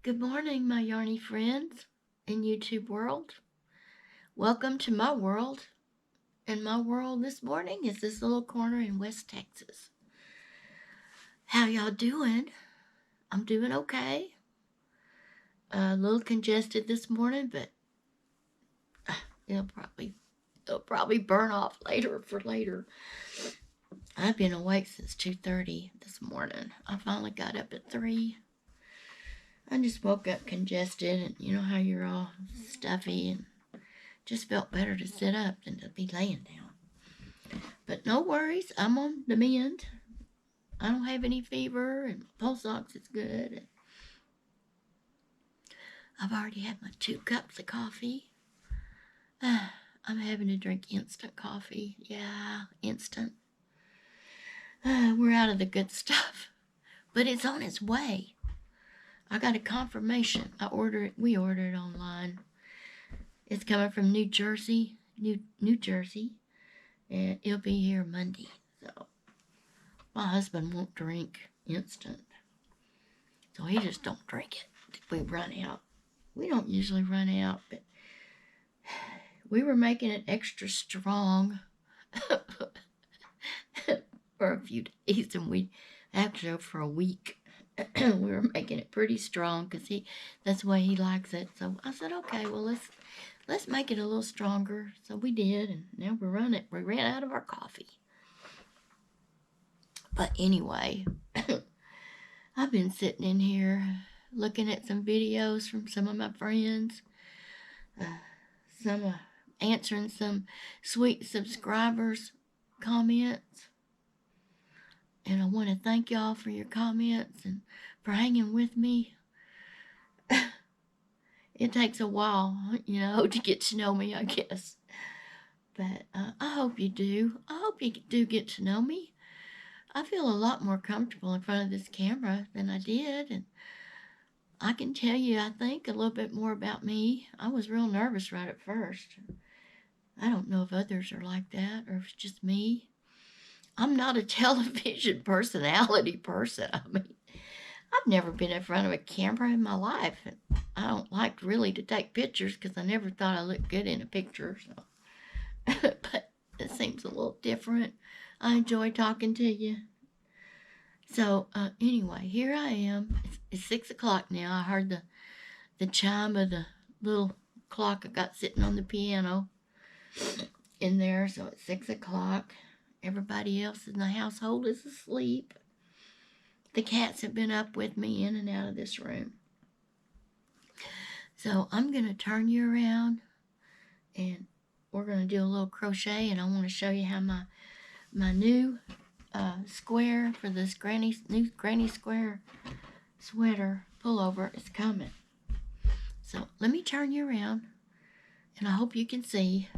Good morning, my yarny friends in YouTube world. Welcome to my world. And my world this morning is this little corner in West Texas. How y'all doing? I'm doing okay. A little congested this morning, but it'll probably burn off later for later. I've been awake since 2:30 this morning. I finally got up at 3. I just woke up congested, and you know how you're all stuffy, and just felt better to sit up than to be laying down. But no worries, I'm on the mend. I don't have any fever, and pulse ox is good. I've already had my 2 cups of coffee. I'm having to drink instant coffee. Yeah, instant. We're out of the good stuff, but it's on its way. I got a confirmation. We ordered it online. It's coming from New Jersey, New Jersey, and it'll be here Monday. So my husband won't drink instant, so he just don't drink it if we run out. We don't usually run out, but we were making it extra strong for a few days, and we actually for a week. We were making it pretty strong because that's the way he likes it. So I said, okay, well let's make it a little stronger. So we did, and now we ran out of our coffee. But anyway, I've been sitting in here looking at some videos from some of my friends, answering some sweet subscribers' comments. And I want to thank y'all for your comments and for hanging with me. It takes a while, to get to know me, I guess. But I hope you do. I hope you do get to know me. I feel a lot more comfortable in front of this camera than I did. And I can tell you, I think, a little bit more about me. I was real nervous right at first. I don't know if others are like that or if it's just me. I'm not a television personality person. I mean, I've never been in front of a camera in my life. And I don't like really to take pictures because I never thought I looked good in a picture. So. But it seems a little different. I enjoy talking to you. So anyway, here I am. It's 6 o'clock now. I heard the chime of the little clock I got sitting on the piano in there. So it's 6 o'clock. Everybody else in the household is asleep. The cats have been up with me in and out of this room. So I'm going to turn you around, and we're going to do a little crochet, and I want to show you how my new square for this new granny square sweater pullover is coming. So let me turn you around, and I hope you can see.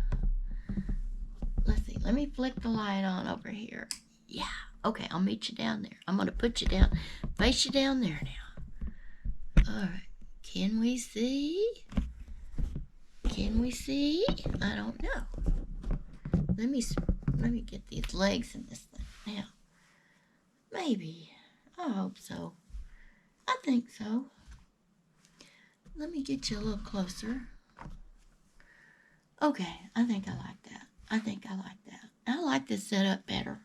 Let's see. Let me flick the light on over here. Yeah. Okay, I'll meet you down there. I'm going to put you down, face you down there now. All right. Can we see? Can we see? I don't know. Let me get these legs in this thing now. Maybe. I hope so. I think so. Let me get you a little closer. Okay, I think I like that. I like this setup better.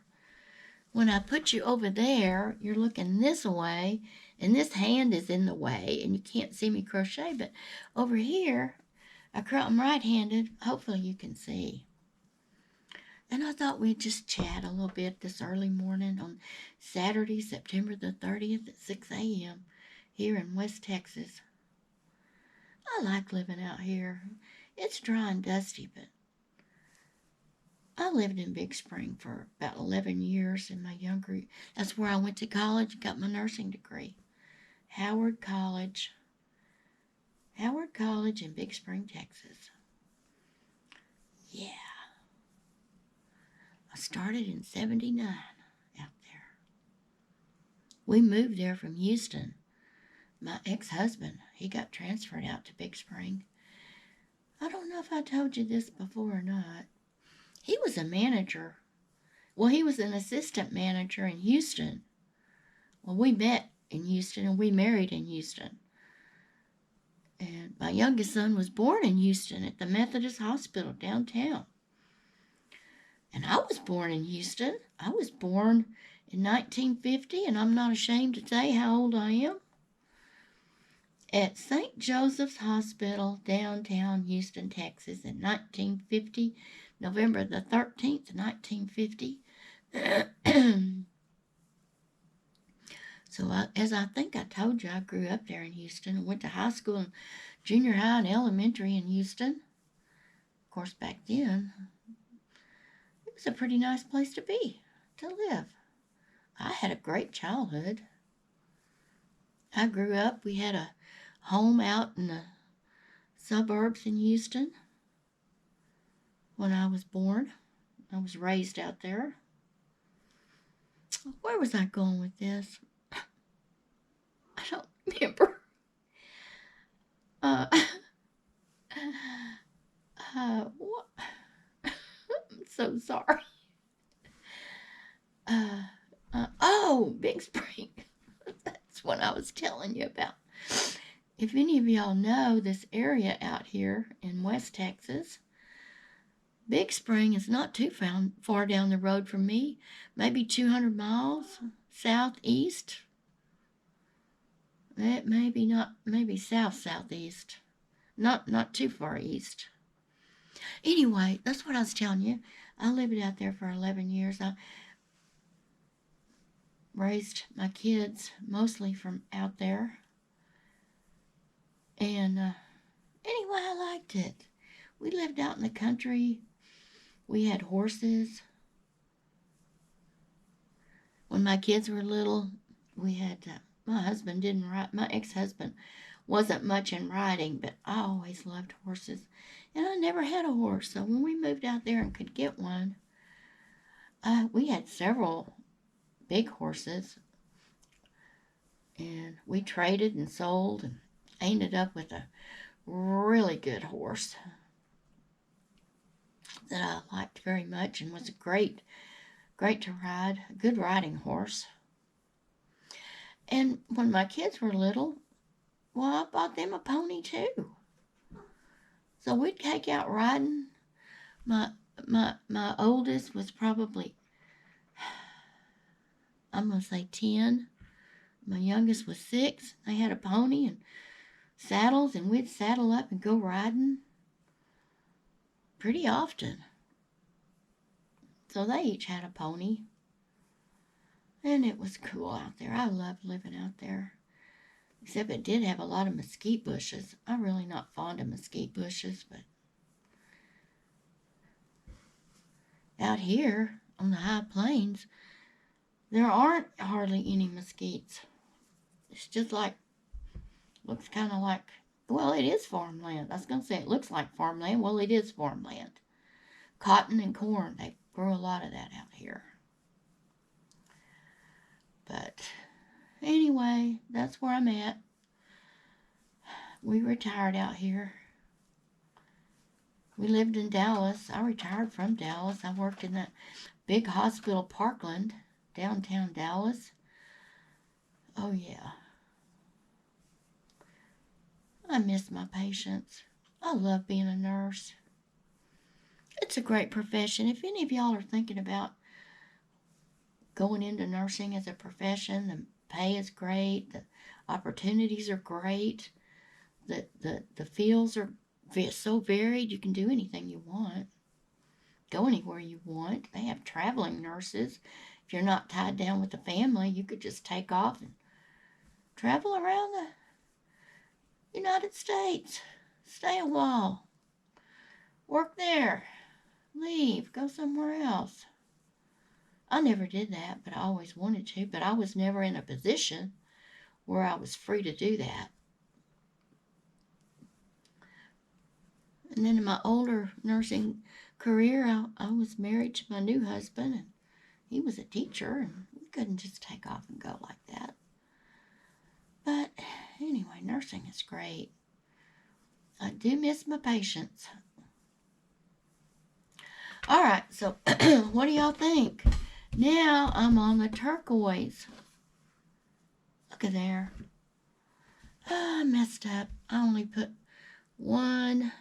When I put you over there, you're looking this way, and this hand is in the way, and you can't see me crochet. But over here, I'm right-handed. Hopefully you can see. And I thought we'd just chat a little bit this early morning on Saturday, September the 30th at 6 a.m. here in West Texas. I like living out here. It's dry and dusty, but I lived in Big Spring for about 11 years in my younger. That's where I went to college, got my nursing degree. Howard College in Big Spring, Texas. Yeah. I started in 79 out there. We moved there from Houston. My ex-husband, he got transferred out to Big Spring. I don't know if I told you this before or not. He was a manager. Well, he was an assistant manager in Houston. Well, we met in Houston and we married in Houston. And my youngest son was born in Houston at the Methodist Hospital downtown. And I was born in Houston. I was born in 1950, and I'm not ashamed to say how old I am. At St. Joseph's Hospital, downtown Houston, Texas, in 1950, November the 13th, 1950. So, as I think I told you, I grew up there in Houston and went to high school and junior high and elementary in Houston. Of course, back then, it was a pretty nice place to live. I had a great childhood. I grew up, we had a home out in the suburbs in Houston when I was born. I was raised out there. Where was I going with this? I don't remember. What? I'm so sorry. Oh, Big Spring. That's what I was telling you about. If any of y'all know this area out here in West Texas, Big Spring is not too far down the road from me, maybe 200 miles southeast. It maybe southeast. Not too far east. Anyway, that's what I was telling you. I lived out there for 11 years. I raised my kids mostly from out there. And anyway, I liked it. We lived out in the country. We had horses. When my kids were little, we had, my husband didn't ride, my ex-husband wasn't much in riding, but I always loved horses. And I never had a horse, so when we moved out there and could get one, we had several big horses. And we traded and sold and ended up with a really good horse that I liked very much and was great to ride, a good riding horse. And when my kids were little, well, I bought them a pony too. So we'd take out riding. My oldest was probably, I'm going to say 10. My youngest was 6. They had a pony and saddles, and we'd saddle up and go riding pretty often. So they each had a pony. And it was cool out there. I loved living out there. Except it did have a lot of mesquite bushes. I'm really not fond of mesquite bushes, but out here on the high plains, there aren't hardly any mesquites. It's just like, looks kind of like, well, it is farmland. I was going to say it looks like farmland. Well, it is farmland. Cotton and corn, they grow a lot of that out here. But anyway, that's where I'm at. We retired out here. We lived in Dallas. I retired from Dallas. I worked in that big hospital, Parkland, downtown Dallas. Oh, yeah. I miss my patients. I love being a nurse. It's a great profession. If any of y'all are thinking about going into nursing as a profession, the pay is great, the opportunities are great, the fields are so varied, you can do anything you want, go anywhere you want. They have traveling nurses. If you're not tied down with the family, you could just take off and travel around the United States, stay a while, work there, leave, go somewhere else. I never did that, but I always wanted to, but I was never in a position where I was free to do that. And then in my older nursing career, I was married to my new husband, and he was a teacher, and we couldn't just take off and go like that. But anyway, nursing is great. I do miss my patients. All right, so what do y'all think? Now I'm on the turquoise. Look at there. Oh, I messed up. I only put one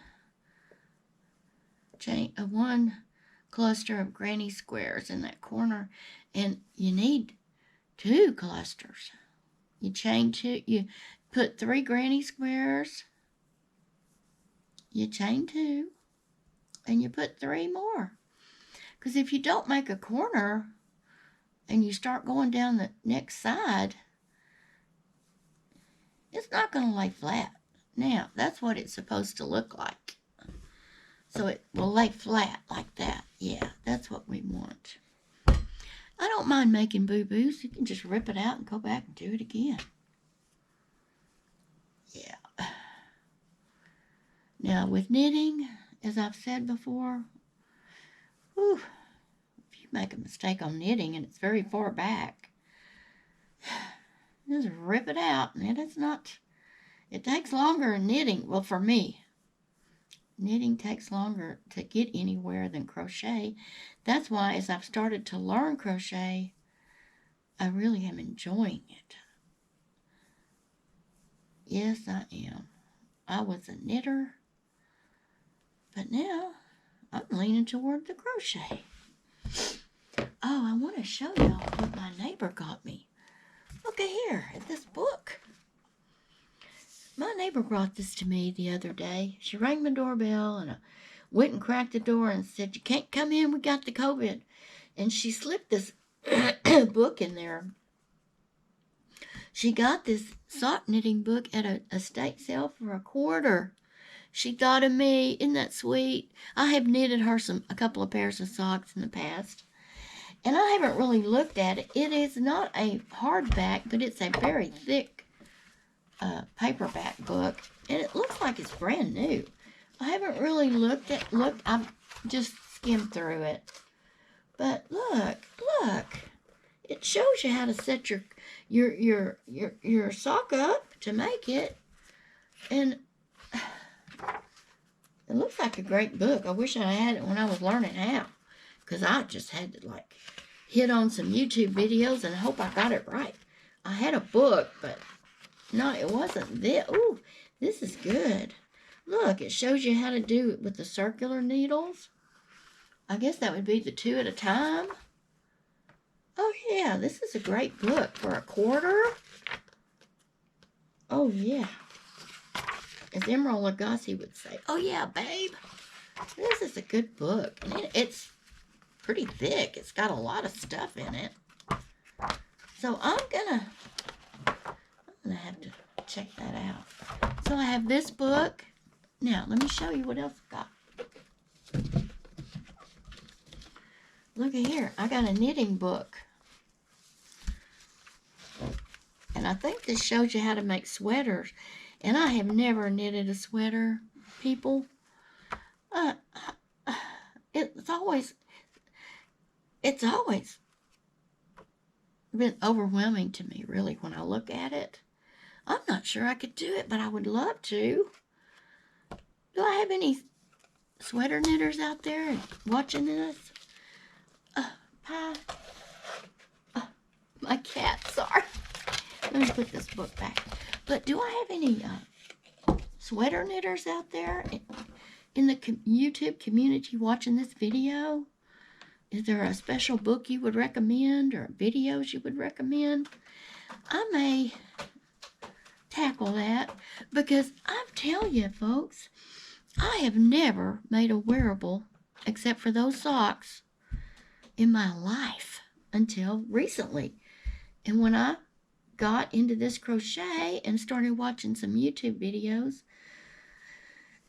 cluster of granny squares in that corner, and you need 2 clusters. You chain 2, you put 3 granny squares, you chain 2, and you put 3 more. Because if you don't make a corner and you start going down the next side, it's not going to lay flat. Now, that's what it's supposed to look like. So it will lay flat like that. Yeah, that's what we want. I don't mind making boo-boos. You can just rip it out and go back and do it again. Yeah. Now, with knitting, as I've said before, whew, if you make a mistake on knitting and it's very far back, just rip it out. And it takes longer in knitting. Well, for me, knitting takes longer to get anywhere than crochet. That's why as I've started to learn crochet, I really am enjoying it. Yes, I am. I was a knitter, but now I'm leaning toward the crochet. Oh, I want to show y'all what my neighbor got me. Look at here at this book. My neighbor brought this to me the other day. She rang my doorbell, and I went and cracked the door and said, "You can't come in, we got the COVID." And she slipped this book in there. She got this sock knitting book at a estate sale for $1.25. She thought of me. Isn't that sweet? I have knitted her a couple of pairs of socks in the past, and I haven't really looked at it. It is not a hardback, but it's a very thick paperback book, and it looks like it's brand new. I haven't really looked. I've just skimmed through it. But look. It shows you how to set your sock up to make it, and it looks like a great book. I wish I had it when I was learning how, because I just had to hit on some YouTube videos and hope I got it right. I had a book, but no, it wasn't this. Ooh, this is good. Look, it shows you how to do it with the circular needles. I guess that would be the 2 at a time. Oh, yeah, this is a great book for $1.25. Oh, yeah. As Emerald Lagasse would say, "Oh, yeah, babe. This is a good book." And it's pretty thick. It's got a lot of stuff in it. So I'm gonna have to check that out. So I have this book. Now, let me show you what else I got. Look at here. I got a knitting book. And I think this shows you how to make sweaters. And I have never knitted a sweater, people. It's always been overwhelming to me, really, when I look at it. I'm not sure I could do it, but I would love to. Do I have any sweater knitters out there watching this? My cat, sorry. Let me put this book back. But do I have any sweater knitters out there in the YouTube community watching this video? Is there a special book you would recommend or videos you would recommend? I may tackle that, because I tell you, folks, I have never made a wearable except for those socks in my life until recently. And when I got into this crochet and started watching some YouTube videos,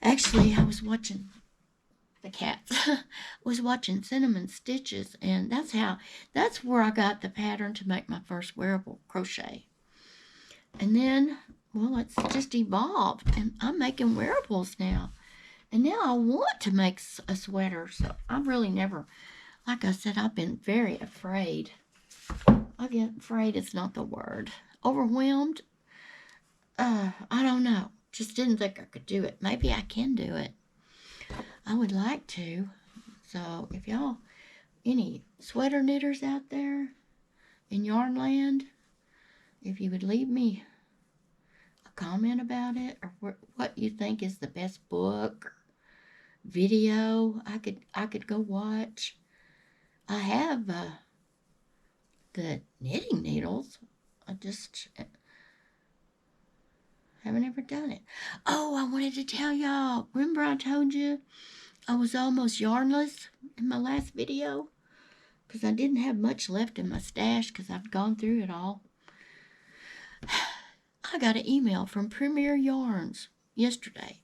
actually I was watching the cats was watching Cinnamon Stitches, and that's where I got the pattern to make my first wearable crochet. And then, well, it's just evolved, and I'm making wearables now. And now I want to make a sweater, so I've really never, like I said, I've been very afraid. Again, afraid is not the word. Overwhelmed? I don't know. Just didn't think I could do it. Maybe I can do it. I would like to. So if y'all, any sweater knitters out there in Yarnland, if you would leave me a comment about it, or what you think is the best book, video I could go watch. I have the knitting needles. I just haven't ever done it. Oh, I wanted to tell y'all. Remember I told you I was almost yarnless in my last video? Because I didn't have much left in my stash because I've gone through it all. I got an email from Premier Yarns yesterday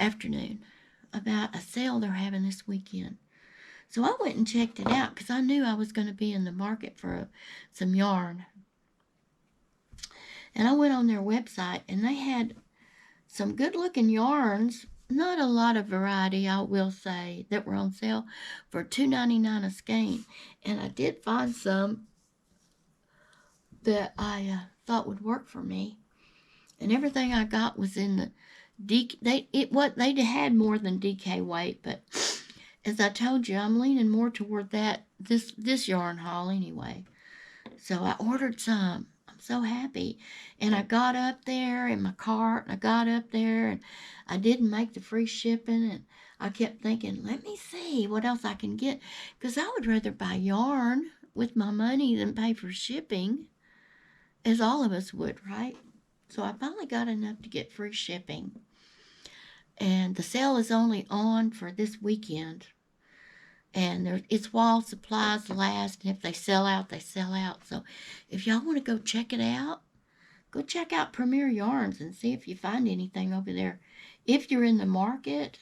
afternoon about a sale they're having this weekend. So I went and checked it out because I knew I was going to be in the market for some yarn. And I went on their website and they had some good looking yarns. Not a lot of variety, I will say, that were on sale for $2.99 a skein. And I did find some that I thought would work for me. And everything I got was in the they had more than DK weight, but as I told you, I'm leaning more toward this yarn haul anyway. So I ordered some. I'm so happy. And I got up there in my cart, and I got up there, and I didn't make the free shipping, and I kept thinking, let me see what else I can get, because I would rather buy yarn with my money than pay for shipping, as all of us would, right? So I finally got enough to get free shipping. And the sale is only on for this weekend. And it's while supplies last. And if they sell out, they sell out. So if y'all want to go check it out, go check out Premier Yarns and see if you find anything over there. If you're in the market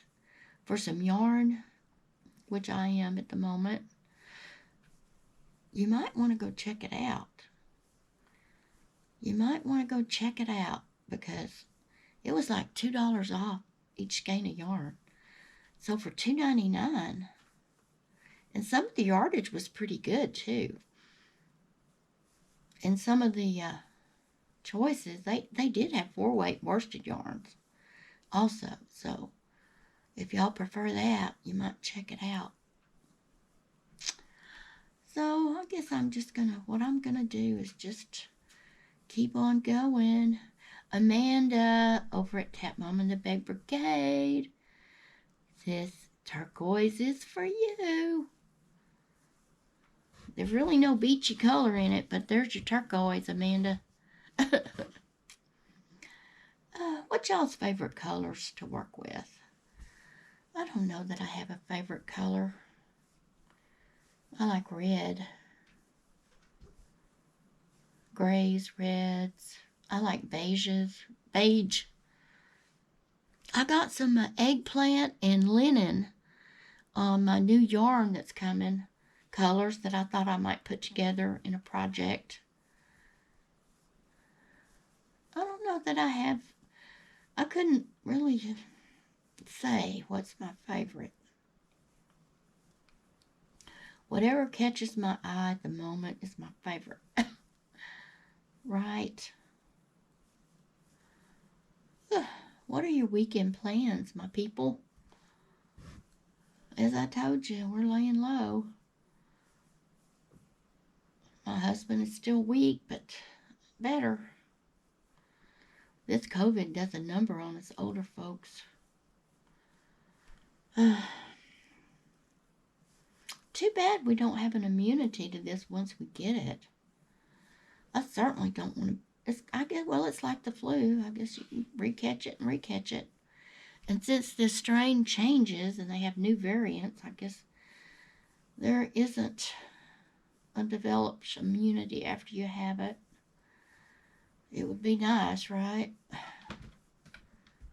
for some yarn, which I am at the moment, you might want to go check it out. You might want to go check it out because it was like $2 off each skein of yarn. So for $2.99, and some of the yardage was pretty good too. And some of the choices, they did have 4-weight worsted yarns also. So if y'all prefer that, you might check it out. So I guess what I'm gonna do is just keep on going. Amanda over at Tap Mom and the Beg Brigade says, turquoise is for you. There's really no beachy color in it, but there's your turquoise, Amanda. What's y'all's favorite colors to work with? I don't know that I have a favorite color. I like red. Grays, reds. I like beiges. Beige. I got some eggplant and linen on my new yarn that's coming. Colors that I thought I might put together in a project. I don't know that I couldn't really say what's my favorite. Whatever catches my eye at the moment is my favorite. Right. What are your weekend plans, my people? As I told you, we're laying low. My husband is still weak, but better. This COVID does a number on us older folks. Too bad we don't have an immunity to this once we get it. I certainly don't want to. It's like the flu. I guess you can recatch it and recatch it. And since this strain changes and they have new variants, I guess there isn't a developed immunity after you have it. It would be nice, right?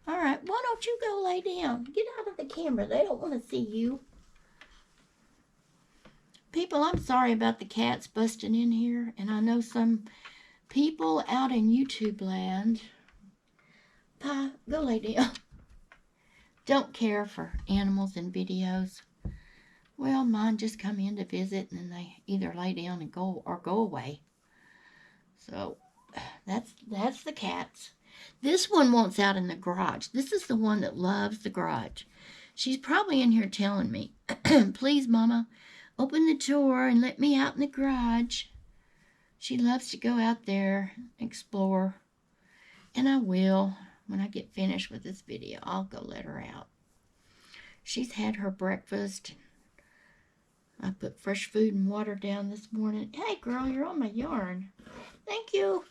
All right, why don't you go lay down? Get out of the camera. They don't want to see you. People, I'm sorry about the cats busting in here, and I know some people out in YouTube land, Pa, go lay down, don't care for animals in videos. Well, mine just come in to visit, and then they either lay down and go away. So that's the cats. This one wants out in the garage. This is the one that loves the garage. She's probably in here telling me, please, Mama, open the door and let me out in the garage. She loves to go out there, explore. And I will, when I get finished with this video, I'll go let her out. She's had her breakfast. I put fresh food and water down this morning. Hey, girl, you're on my yarn. Thank you.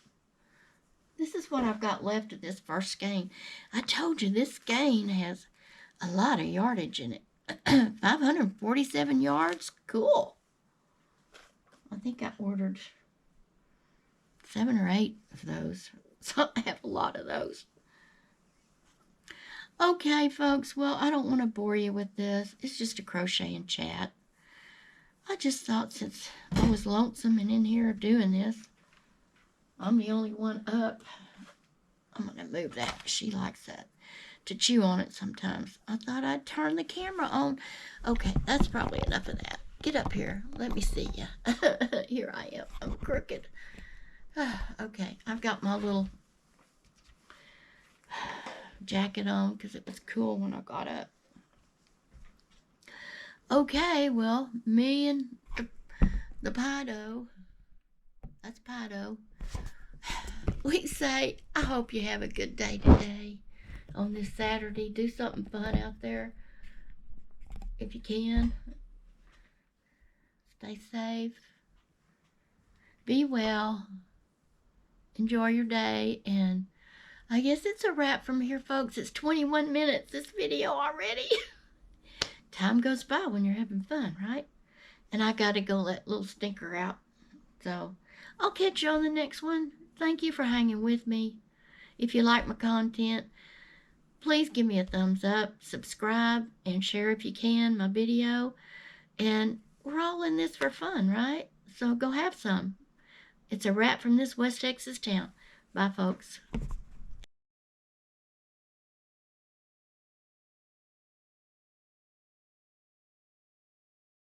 This is what I've got left of this first skein. I told you this skein has a lot of yardage in it. 547 yards? Cool. I think I ordered 7 or 8 of those. So I have a lot of those. Okay, folks. Well, I don't want to bore you with this. It's just a crochet and chat. I just thought since I was lonesome and in here doing this, I'm the only one up. I'm going to move that. She likes that, to chew on it sometimes. I thought I'd turn the camera on. Okay, that's probably enough of that. Get up here. Let me see you. Here I am. I'm crooked. Okay, I've got my little jacket on because it was cool when I got up. Okay, well, me and the Pido, that's Pido, we say, I hope you have a good day today on this Saturday. Do something fun out there if you can. Stay safe. Be well. Enjoy your day. And I guess it's a wrap from here, folks. It's 21 minutes, this video already. Time goes by when you're having fun, right? And I got to go let little Stinker out. So I'll catch you on the next one. Thank you for hanging with me. If you like my content, please give me a thumbs up, subscribe, and share if you can my video. And we're all in this for fun, right? So go have some. It's a wrap from this West Texas town. Bye, folks.